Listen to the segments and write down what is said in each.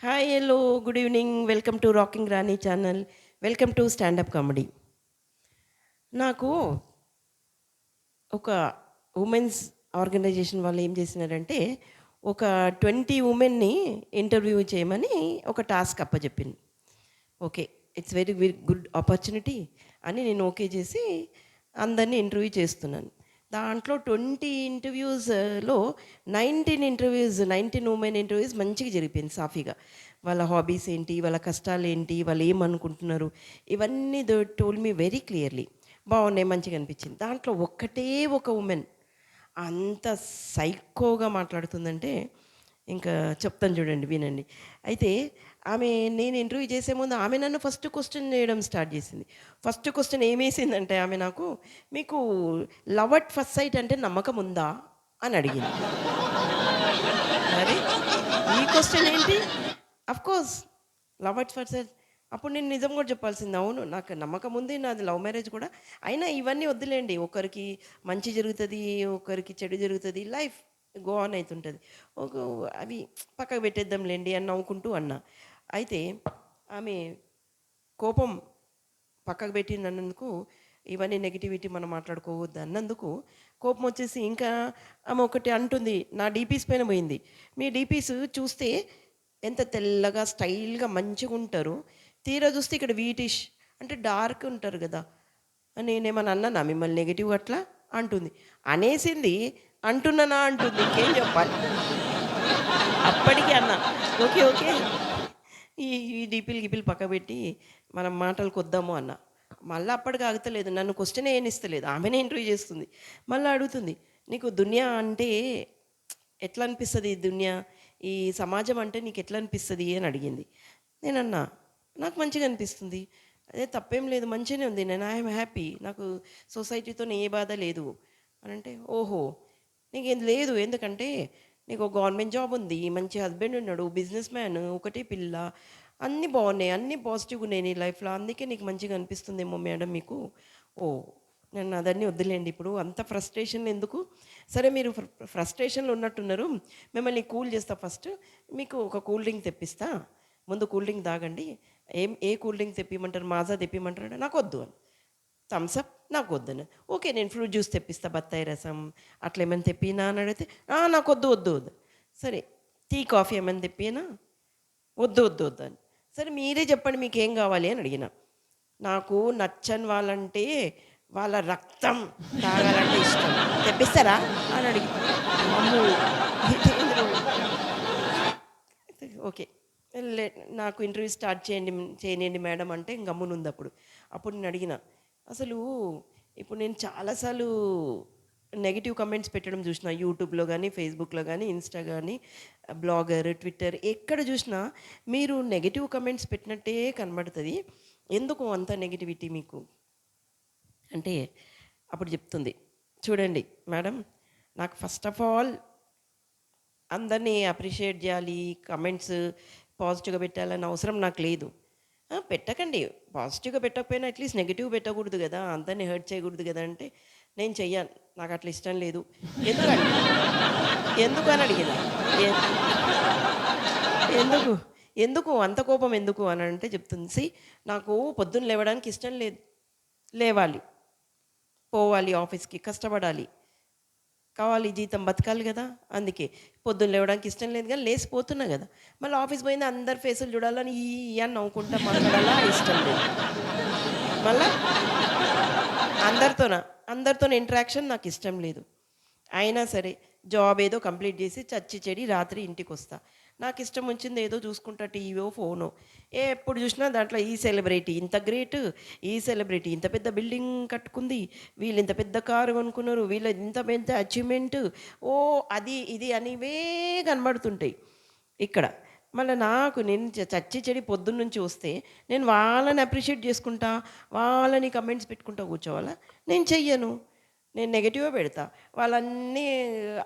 Hi, hello, good evening. Welcome to rocking Rani channel. Welcome to standup comedy. నాకు ఒక women's organisation వాళ్ళు ఏం చేసినారంటే, ఒక 20 ఉమెన్ని ఇంటర్వ్యూ చేయమని ఒక టాస్క్ అప్పచెప్పింది. Okay, it's very very good opportunity అని నేను ఓకే చేసి అందరినీ ఇంటర్వ్యూ చేస్తున్నాను. దాంట్లో 20 ఇంటర్వ్యూస్లో 19 ఉమెన్ ఇంటర్వ్యూస్ మంచిగా జరిగిపోయింది సాఫీగా. వాళ్ళ హాబీస్ ఏంటి, వాళ్ళ కష్టాలు ఏంటి, వాళ్ళు ఏమనుకుంటున్నారు, ఇవన్నీ they told me very clearly. బాగున్నాయి, మంచిగా అనిపించింది. దాంట్లో ఒక్కటే ఒక ఉమెన్ అంత సైకోగా మాట్లాడుతుందంటే ఇంకా చెప్తాను, చూడండి, వినండి. అయితే ఆమె, నేను ఇంటర్వ్యూ చేసే ముందు ఆమె నన్ను ఫస్ట్ క్వశ్చన్ చేయడం స్టార్ట్ చేసింది. ఫస్ట్ క్వశ్చన్ ఏమేసిందంటే ఆమె నాకు, మీకు లవ్ అట్ ఫస్ట్ సైట్ అంటే నమ్మకం ఉందా అని అడిగింది. మరి ఈ క్వశ్చన్ ఏంటి? Course love at first sight. అప్పుడు నేను నిజం కూడా చెప్పాల్సింది. అవును, నాకు నమ్మకం ఉంది, నాది లవ్ మ్యారేజ్ కూడా. అయినా ఇవన్నీ వద్దులేండి, ఒకరికి మంచి జరుగుతుంది, ఒకరికి చెడు జరుగుతుంది, లైఫ్ గో ఆన్ అవుతుంటుంది. ఒక అవి పక్కకు పెట్టేద్దాంలేండి అని నవ్వుకుంటూ అన్నా. అయితే ఆమె కోపం పక్కకు పెట్టింది అన్నందుకు, ఇవన్నీ నెగిటివిటీ మనం మాట్లాడుకోవద్దు అన్నందుకు కోపం వచ్చేసి ఇంకా ఆమె ఒకటి అంటుంది. నా డీపీస్ పైన పోయింది. మీ డీపీస్ చూస్తే ఎంత తెల్లగా స్టైల్గా మంచిగా ఉంటారు, తీరా చూస్తే ఇక్కడ వీటిష్ అంటే డార్క్ ఉంటారు కదా. నేనేమన్నా అన్నానా మిమ్మల్ని నెగిటివ్ అట్లా అంటుంది. అనేసింది, అంటున్నానా అంటుంది, ఇంకేం చెప్పాలి. అప్పటికి అన్నా, ఓకే ఓకే, ఈ ఈ డీపీలు గిపీలు పక్కబెట్టి మనం మాటలకు వద్దాము అన్న. మళ్ళీ అప్పటికి ఆగుతలేదు, నన్ను క్వశ్చన్ ఏనిస్తలేదు, ఆమెనే ఇంటర్వ్యూ చేస్తుంది. మళ్ళీ అడుగుతుంది, నీకు దునియా అంటే ఎట్లా అనిపిస్తుంది, ఈ దునియా, ఈ సమాజం అంటే నీకు ఎట్లా అనిపిస్తుంది అని అడిగింది. నేనన్నా, నాకు మంచిగా అనిపిస్తుంది. అదే తప్పేం లేదు, మంచిగానే ఉంది, నేను ఐఎమ్ హ్యాపీ, నాకు సొసైటీతో ఏ బాధ లేదు అని. అంటే ఓహో, నీకేం లేదు, ఎందుకంటే నీకు ఒక గవర్నమెంట్ జాబ్ ఉంది, మంచి హస్బెండ్ ఉన్నాడు, బిజినెస్ మ్యాన్, ఒకటే పిల్ల, అన్నీ బాగున్నాయి, అన్నీ పాజిటివ్గా ఉన్నాయి నీ లైఫ్లో, అందుకే నీకు మంచిగా అనిపిస్తుందేమో మేడం మీకు. ఓ, నేను అదన్నీ వద్దులేండి, ఇప్పుడు అంత ఫ్రస్ట్రేషన్ ఎందుకు. సరే, మీరు ఫ్రస్ట్రేషన్లో ఉన్నట్టున్నారు, మిమ్మల్ని కూల్ చేస్తా. ఫస్ట్ మీకు ఒక కూల్ డ్రింక్ తెప్పిస్తా, ముందు కూల్ డ్రింక్ తాగండి. ఏ కూల్ డ్రింక్ తెప్పిమంటారు, మాజా తెప్పిమంటారు, నాకు వద్దు అని. థమ్సప్ నాకు వద్దని. ఓకే, నేను ఫ్రూట్ జ్యూస్ తెప్పిస్తా, బత్తాయి రసం అట్లా ఏమైనా తెప్పినా అని అడిగితే, నాకు వద్దు వద్దు వద్దు. సరే, టీ కాఫీ ఏమైనా తెప్పినా, వద్దు వద్దు వద్దు అని. సరే, మీరే చెప్పండి మీకు ఏం కావాలి అని అడిగిన. నాకు నచ్చని వాళ్ళంటే వాళ్ళ రక్తం తాగాలంటే ఇష్టం, తెప్పిస్తారా అని అడిగి. అమ్ము, ఇదేంద్రు. ఓకే, లే, నాకు ఇంటర్వ్యూ స్టార్ట్ చేయనియండి మేడం అంటే గమ్మునుంది. అప్పుడు అప్పుడు నేను అడిగిన, అసలు ఇప్పుడు నేను చాలాసార్లు నెగిటివ్ కమెంట్స్ పెట్టడం చూసిన, యూట్యూబ్లో కానీ, ఫేస్బుక్లో కానీ, ఇన్స్టా కానీ, బ్లాగర్, ట్విట్టర్, ఎక్కడ చూసినా మీరు నెగిటివ్ కమెంట్స్ పెట్టినట్టే కనబడుతుంది. ఎందుకు అంత నెగిటివిటీ మీకు అంటే, అప్పుడు చెప్తుంది, చూడండి మేడం, నాకు ఫస్ట్ ఆఫ్ ఆల్ అందరినీ అప్రిషియేట్ చేయాలి, కమెంట్స్ పాజిటివ్గా పెట్టాలని అవసరం నాకు లేదు. పెట్టకండి, పాజిటివ్గా పెట్టకపోయినా అట్లీస్ట్ నెగిటివ్ పెట్టకూడదు కదా, అందరినీ హర్ట్ చేయకూడదు కదా అంటే, నేను చెయ్యాను, నాకు అట్లా ఇష్టం లేదు. ఎందుకండి, ఎందుకు అని అడిగిన. "ఎ- ఎందుకు ఎందుకు అంత కోపం ఎందుకు అని అంటే చెప్తుంది, నాకు పొద్దున్న లేవడానికి ఇష్టం లేదు, లేవాలి, పోవాలి, ఆఫీస్కి కష్టపడాలి, కావాలి, జీతం బతకాలి కదా, అందుకే పొద్దున్న లేవడానికి ఇష్టం లేదు కానీ లేచిపోతున్నా కదా, మళ్ళీ ఆఫీస్ పోయింది అందరి ఫేసులు చూడాలని ఈ అని నవ్వుకుంటా మాట్లాడాలా ఇష్టం లేదు. మళ్ళా అందరితో ఇంటరాక్షన్ నాకు ఇష్టం లేదు. అయినా సరే, జాబ్ ఏదో కంప్లీట్ చేసి చచ్చి చెడి రాత్రి ఇంటికి వస్తా, నాకు ఇష్టం వచ్చింది ఏదో చూసుకుంటా, టీవీయో ఫోనో, ఎప్పుడు చూసినా దాంట్లో ఈ సెలబ్రిటీ ఇంత గ్రేట్, ఈ సెలబ్రిటీ ఇంత పెద్ద బిల్డింగ్ కట్టుకుంది, వీళ్ళు ఇంత పెద్ద కారు కొనుక్కున్నారు, వీళ్ళ ఇంత పెద్ద అచీవ్మెంట్, ఓ అది ఇది అనివే కనబడుతుంటాయి ఇక్కడ. మళ్ళీ నాకు నేను చచ్చి చెడి పొద్దున్న నుంచి వస్తే నేను వాళ్ళని అప్రిషియేట్ చేసుకుంటా, వాళ్ళని కమెంట్స్ పెట్టుకుంటా కూర్చోవాలా? నేను చెయ్యను, నేను నెగటివ్గా పెడతా. వాళ్ళన్నీ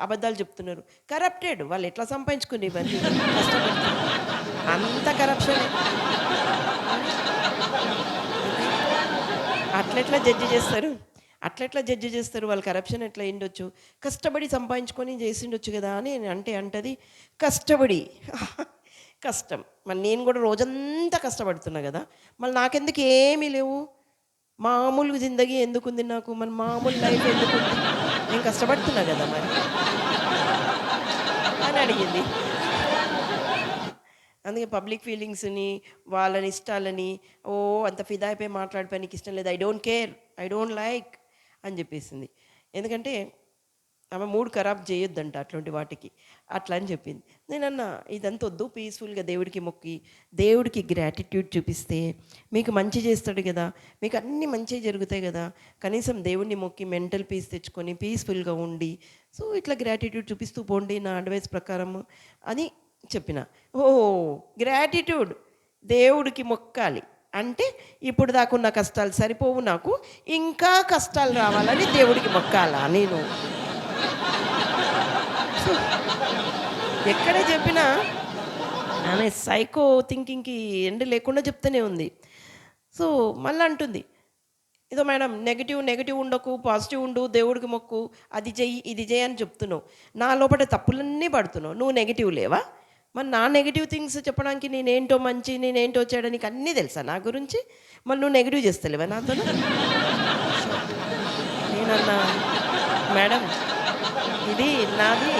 అబద్ధాలు చెప్తున్నారు, కరప్టెడ్, వాళ్ళు ఎట్లా సంపాదించుకుని ఇవన్నీ కష్టపడుతుంది, అంత కరప్షన్. అట్లెట్లా జడ్జి చేస్తారు, అట్లెట్లా జడ్జి చేస్తారు, వాళ్ళు కరప్షన్ ఎట్లా అయిండొచ్చు, కష్టపడి సంపాదించుకొని చేసిండొచ్చు కదా అని అంటే అంటది, కష్టపడి కష్టం. మరి నేను గూడా రోజంతా కష్టపడుతున్నా గదా! మళ్ళీ నాకెందుకు ఏమీ లేవు? మామూలు జిందగీ ఎందుకుంది నాకు? మరి మామూలు లైఫ్ ఎందుకుంది? నేను కష్టపడుతున్నా గదా మరి అని అడిగింది. అందుకే పబ్లిక్ ఫీలింగ్స్‌ని, వాళ్ళని ఇష్టాలని, అంత ఫిదా అయిపోయి మాట్లాడిపోయి నీకిష్టం లేదు. I don't care. I don't like అని జెప్పేసింది. ఎందుకంటే ఆమె మూడ్ ఖరాబ్ చేయొద్దంట అట్లాంటి వాటికి. అట్లా అని చెప్పింది. నేనన్నా ఇదంతా వద్దు పీస్‌ఫుల్‌గా దేవుడికి మొక్కి, దేవుడికి గ్రాటిట్యూడ్ చూపిస్తే మీకు మంచి చేస్తాడు గదా! మీకు అన్నీ మంచే జరుగుతాయి గదా! కనీసం దేవుడిని మొక్కి మెంటల్ పీస్ తెచ్చుకొని పీస్‌ఫుల్‌గా ఉండి, సో, ఇట్లా గ్రాటిట్యూడ్ చూపిస్తూ పోండి నా అడ్వైస్ ప్రకారం అని చెప్పిన. ఓహ్! గ్రాటిట్యూడ్ దేవుడికి మొక్కాలి. అంటే ఇప్పుడు దాకున్న కష్టాలు సరిపోవు నాకు. ఇంకా కష్టాలు రావాలని దేవుడికి మొక్కాలా నేను? సో, ఎక్కడ చెప్పినా ఆమె సైకో థింకింగ్‌కి ఎండ్ లేకుండా చెప్తూనే ఉంది. సో, మళ్ళా అంటుంది, "ఇదో మేడం నెగెటివ్, నెగెటివ్ ఉండకు, పాజిటివ్ ఉండు, దేవుడికి మొక్కు, అది చెయ్యి, ఇది చెయ్యి" అని చెప్తున్నావు. నా లోపట తప్పులన్నీ పడుతున్నావు. నువ్వు నెగెటివ్ లేవా? మరి నా నెగెటివ్ థింగ్స్ చెప్పడానికి నేనేంటో మంచి, నేనేంటో చెడు నీకు అన్నీ తెలుసా నా గురించి? మరి నువ్వు నెగెటివ్ చేస్తలేవా నాతోని? నేనన్నా, "మేడం ఇది నాది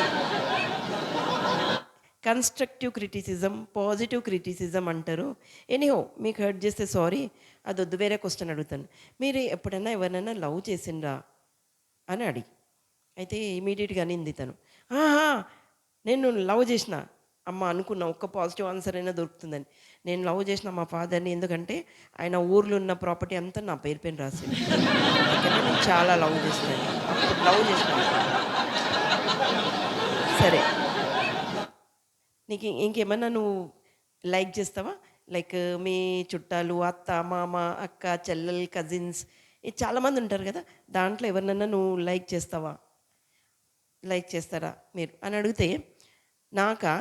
కన్‌స్ట్రక్టివ్ క్రిటిసిజం, పాజిటివ్ క్రిటిసిజం అంటారు. ఎనీహౌ మీకు హర్ట్ చేస్తే సారీ. అదొద్దు వేరే క్వెషన్ అడుగుతాను. మీరు ఎప్పుడైనా ఎవరినైనా లవ్ చేసిండ్రా అని అడిగి. అయితే ఇమ్మీడియేట్‌గా అనింది తను. ఆహా! నేను లవ్ చేసిన. అమ్మ అనుకున్నా ఒక్క పాజిటివ్ ఆన్సర్ అయినా దొరుకుతుందని. నేను లవ్ చేసిన మా ఫాదర్‌ని ఎందుకంటే ఆయన ఊర్లో ఉన్న ప్రాపర్టీ అంతా నా పేరు పైన రాసిండు. అందుకనే నేను చాలా లవ్ చేసినాను. అప్పుడు లవ్ చేసినాను. సరే. నీకు ఇంకేమన్నా నువ్వు లైక్ చేస్తావా? లైక్ మీ చుట్టాలు, అత్త, మామ, అక్క, చెల్లెలు, కజిన్స్ చాలామంది ఉంటారు కదా! దాంట్లో ఎవరినన్నా నువ్వు లైక్ చేస్తావా? లైక్ చేస్తారా మీరు? అని అడిగితే నాకా?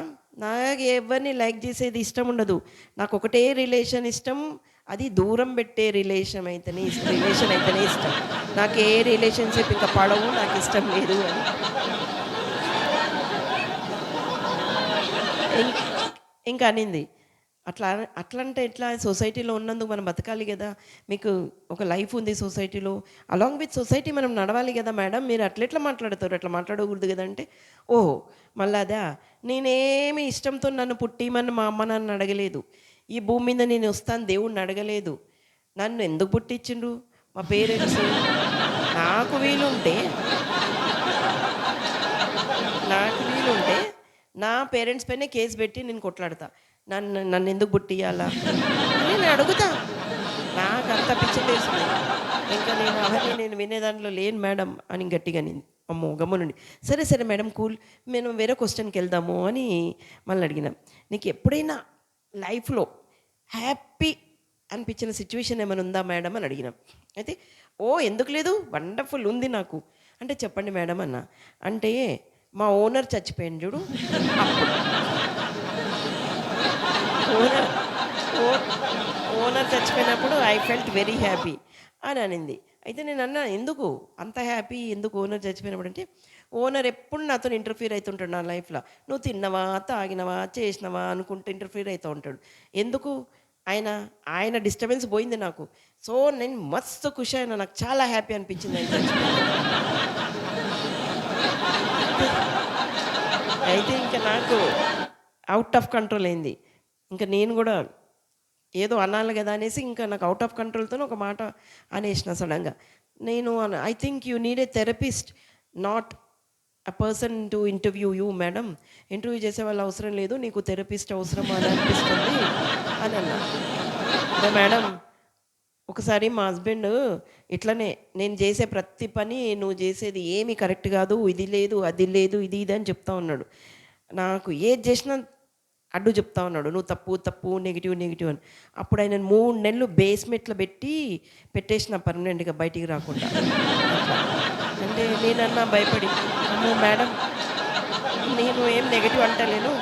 నాకు ఎవరిని లైక్ చేసేది ఇష్టం ఉండదు. నాకు ఒకటే రిలేషన్ ఇష్టం. అది దూరం పెట్టే రిలేషన్ అయితేనే ఇష్టం. నాకు ఏ రిలేషన్‌షిప్ ఇంకా పడవు. నాకు ఇష్టం లేదు అని. ఇం ఇంకా అనింది. అట్లా అట్లంటే ఎట్లా? సొసైటీలో ఉన్నందుకు మనం బతకాలి గదా! మీకు ఒక లైఫ్ ఉంది సొసైటీలో. అలాంగ్ విత్ సొసైటీ మనం నడవాలి గదా మేడం! మీరు అట్లెట్లా మాట్లాడతారు? అట్లా మాట్లాడకూడదు గదంటే, ఓహో! మళ్ళా అదా? నేనేమి ఇష్టంతో నన్ను పుట్టియమని మా అమ్మ నన్ను అడగలేదు. ఈ భూమి మీద నేను వస్తాను దేవుడిని అడగలేదు. నన్ను ఎందుకు పుట్టించిండ్రు? మా పేరెంట్స్. నాకు వీలుంటే నాకు వీలుంటే నా పేరెంట్స్ పైనే కేస్ పెట్టి నేను కొట్లాడతా. నన్నెందుకు పుట్టియ్యాలా అని నేను అడుగుతా. నాకంత పిచ్చెలేసింది. ఇంకా నేను వినే దాంట్లో లేను మేడం అని గట్టిగా అనింది. అమ్మో! గమ్మునుండి. సరే, సరే మేడం కూల్. మేము వేరే క్వెషన్‌కెళ్దాము అని మళ్ళీ అడిగినా. నీకెప్పుడైనా లైఫ్‌లో హ్యాపీ అనిపించిన సిట్యుయేషన్ ఏమైనా ఉందా మేడం అని అడిగినా. అయితే ఓహ్! ఎందుకు లేదు? వండర్‌ఫుల్ ఉంది నాకు. అంటే చెప్పండి మేడం అన్నా. అంటే మా ఓనర్ చచ్చిపోయిండు చూడు అప్పుడు. ఓనర్ ఓ ఓనర్ చచ్చిపోయినప్పుడు ఐ ఫెల్ట్ వెరీ హ్యాపీ అని అనింది. అయితే నేనన్నా, "ఎందుకు అంత హ్యాపీ ఎందుకు ఓనర్ చచ్చిపోయినప్పుడు" అంటే, "ఓనర్ ఎప్పుడు నాతోని ఇంటర్ఫియర్ అయితుంటాడు నా లైఫ్‌ల. నువ్వు తిన్నవా, తాగినవా, చేసినవా అనుకుంటూ ఇంటర్ఫియర్ అయితా ఉంటాడు. ఎందుకు ఆయన ఆయన డిస్టర్బెన్స్ పోయింది నాకు. సో, నేను మస్తు ఖుషి అయినా. నాకు చాలా హ్యాపీ అనిపించింది ఆయన చచ్చిపోయినందుకు." అయితే ఇంక నాకు ఔట్ ఆఫ్ కంట్రోల్ అయింది. ఇంక నేను గూడా ఏదో అనాలి గదా! అనేసి ఇంకా నాకు ఔట్ ఆఫ్ కంట్రోల్‌తోని ఒక మాట అనేసిన సడెన్‌గా. I think you need a therapist not a person to interview you madam. Interview చేసేవాళ్ళు అవసరం లేదు. నీకు థెరపిస్ట్ అవసరమా అని అనిపిస్తుంది అని అన్నా. మేడం ఒకసారి మా హస్బెండ్ ఇట్లనే నేను చేసే ప్రతి పని నువ్వు చేసేది ఏమి కరెక్ట్ కాదు. ఇది లేదు, అది లేదు, ఇది ఇది అని చెప్తా ఉన్నాడు. నాకు ఏది చేసినా అడ్డు చెప్తా ఉన్నాడు. నువ్వు తప్పు, తప్పు, నెగెటివ్, నెగెటివ్ అని. అప్పుడు ఆయనను 3 నెలలు బేస్‌మెంట్‌లో పెట్టేసిన పర్మనెంట్‌గా బయటికి రాకుండా. అట్లా. అంటే నేనన్నా భయపడి, అమ్మో! మేడం నేను ఏం నెగెటివ్ అంటలేను.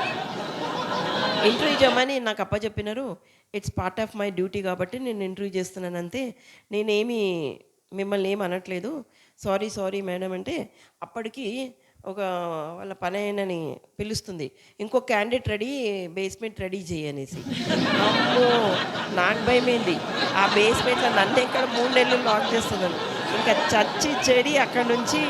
ఇంటర్వ్యూ చేయమని నాకు అప్పజెప్పినారు. It's part of my duty కాబట్టి నేను ఇంటర్వ్యూ చేస్తున్నాను అంతే. నేనేమి మిమ్మల్ని ఏమి అనట్లేదు. సారీ, సారీ మేడం అంటే అప్పటికి ఒక వాళ్ళ పనాయనని పిలుస్తుంది. ఇంకో క్యాండిడేట్ రెడీ, బేస్‌మెంట్ రెడీ చెయ్యి అనేసి. అమ్మో! నాకు భయమైంది. ఆ బేస్‌మెంట్‌లో నన్నెక్కడ 3 నెలలు లాక్ చేస్తదని. ఇంకా చచ్చి చెడి అక్కడి నుంచి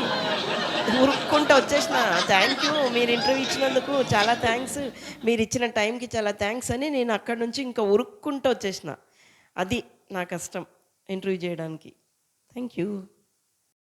ఉరుక్కుంటా వచ్చేసిన. థ్యాంక్ యూ మీరు ఇంటర్వ్యూ ఇచ్చినందుకు చాలా థాంక్స్. మీరిచ్చిన టైంకి చాలా థాంక్స్ అని నేను అక్కడి నుంచి ఇంకా ఉరుక్కుంటూ వచ్చేసిన. అది నా కష్టం ఇంటర్వ్యూ చేయడానికి. Thank you.